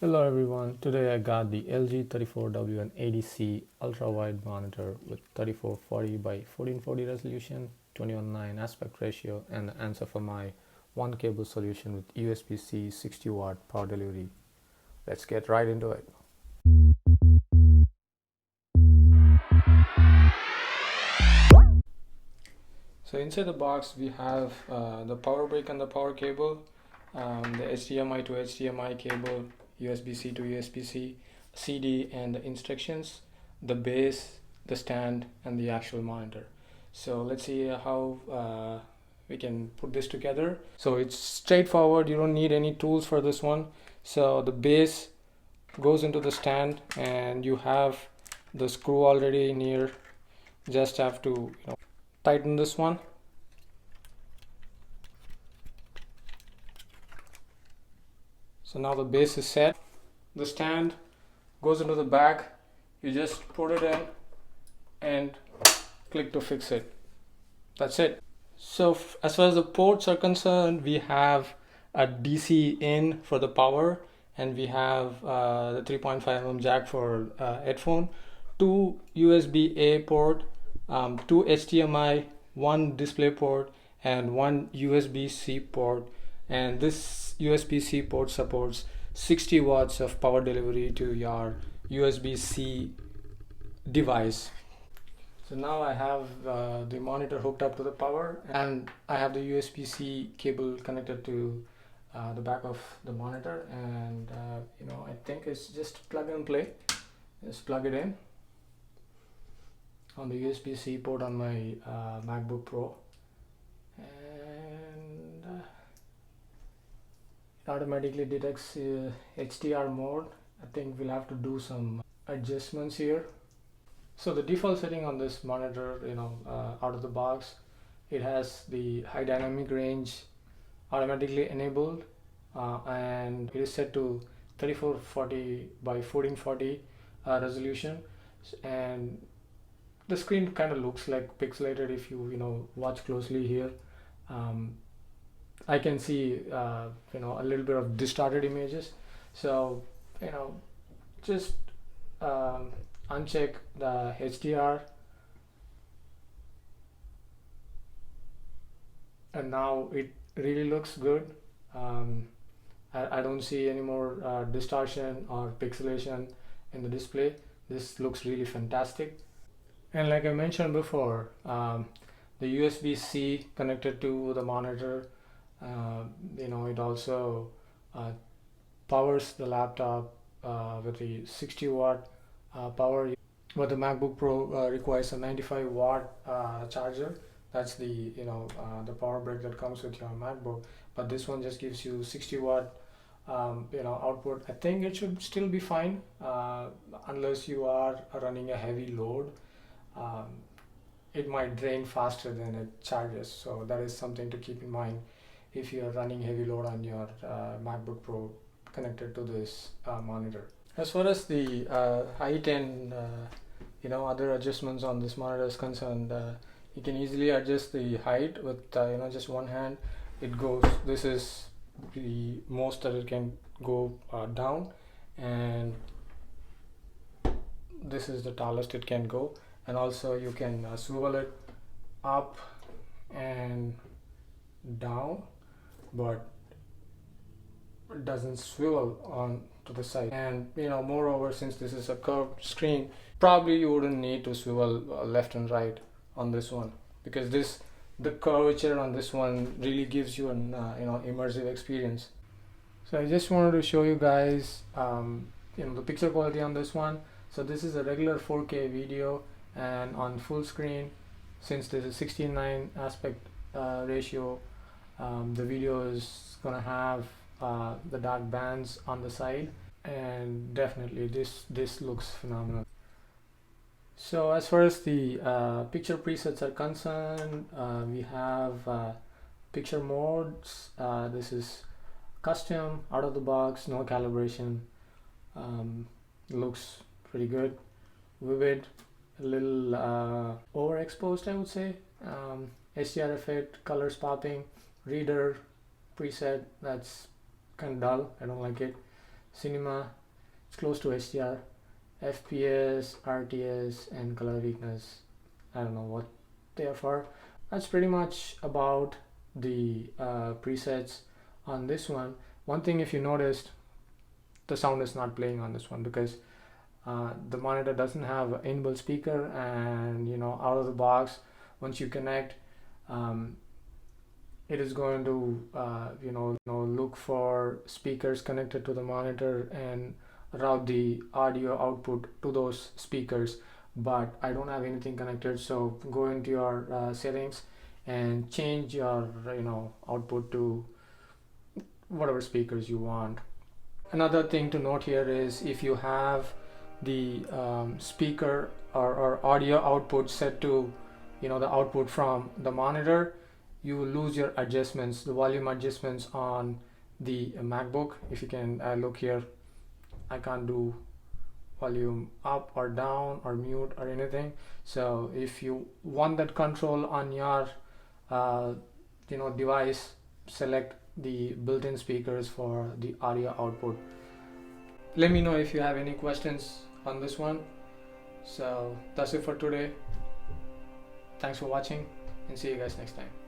Hello everyone, today I got the LG 34WN80C ultra-wide monitor with 3440 by 1440 resolution, 21:9 aspect ratio, and the answer for my one cable solution with USB-C 60 watt power delivery. Let's get right into it. So inside the box we have the power brick and the power cable, the HDMI to HDMI cable, USB-C to USB-C, CD and the instructions, the base, the stand and the actual monitor. So let's see how we can put this together. So it's straightforward, you don't need any tools for this one. So the base goes into the stand and you have the screw already in here. Just have to tighten this one. So now the base is set. The stand goes into the back. You just put it in and click to fix it. That's it. So as far as the ports are concerned, we have a DC in for the power, and we have the 3.5mm jack for headphone, two USB A port, two HDMI, one display port, and one USB-C port. And this USB-C port supports 60 watts of power delivery to your USB-C device. So now I have the monitor hooked up to the power, and I have the USB-C cable connected to the back of the monitor, and I think it's just plug and play. Just plug it in on the USB-C port on my MacBook Pro, and it automatically detects HDR mode. I think we'll have to do some adjustments here. So the default setting on this monitor, out of the box, it has the high dynamic range automatically enabled, and it is set to 3440 by 1440 resolution, and the screen kind of looks like pixelated if you watch closely here. I can see a little bit of distorted images, so just uncheck the HDR, and now it really looks good. I don't see any more distortion or pixelation in the display. This looks really fantastic. And like I mentioned before, the USB-C connected to the monitor, it also powers the laptop with the 60 watt power, but the MacBook Pro requires a 95 watt charger. That's the the power brick that comes with your MacBook, but this one just gives you 60 watt output. I think it should still be fine unless you are running a heavy load. It might drain faster than it charges, so that is something to keep in mind if you are running heavy load on your MacBook Pro connected to this monitor. As far as the height and other adjustments on this monitor is concerned, you can easily adjust the height with just one hand. It goes, this is the most that it can go down, and this is the tallest it can go. And also you can swivel it up and down, but it doesn't swivel on to the side. And moreover, since this is a curved screen, probably you wouldn't need to swivel left and right on this one, because the curvature on this one really gives you an immersive experience. So I just wanted to show you guys the picture quality on this one. So this is a regular 4K video, and on full screen, since there's a 16:9 aspect ratio, the video is gonna have the dark bands on the side, and definitely this looks phenomenal. So as far as the picture presets are concerned, we have picture modes. This is custom, out of the box, no calibration. Looks pretty good. Vivid, a little overexposed, I would say. HDR effect, colors popping. Reader preset, that's kind of dull, I don't like it. cinema, it's close to HDR, FPS, RTS, and color weakness. I don't know what they are for. That's pretty much about the presets on this one. One thing, if you noticed, the sound is not playing on this one because the monitor doesn't have an inbuilt speaker, and out of the box, once you connect, it is going to look for speakers connected to the monitor and route the audio output to those speakers. But I don't have anything connected, so go into your settings and change your output to whatever speakers you want. Another thing to note here is if you have the speaker or audio output set to the output from the monitor, you will lose your adjustments, the volume adjustments on the MacBook. If you can look here, I can't do volume up or down or mute or anything. So if you want that control on your device, select the built-in speakers for the audio output. Let me know if you have any questions on this one. So that's it for today. Thanks for watching, and see you guys next time.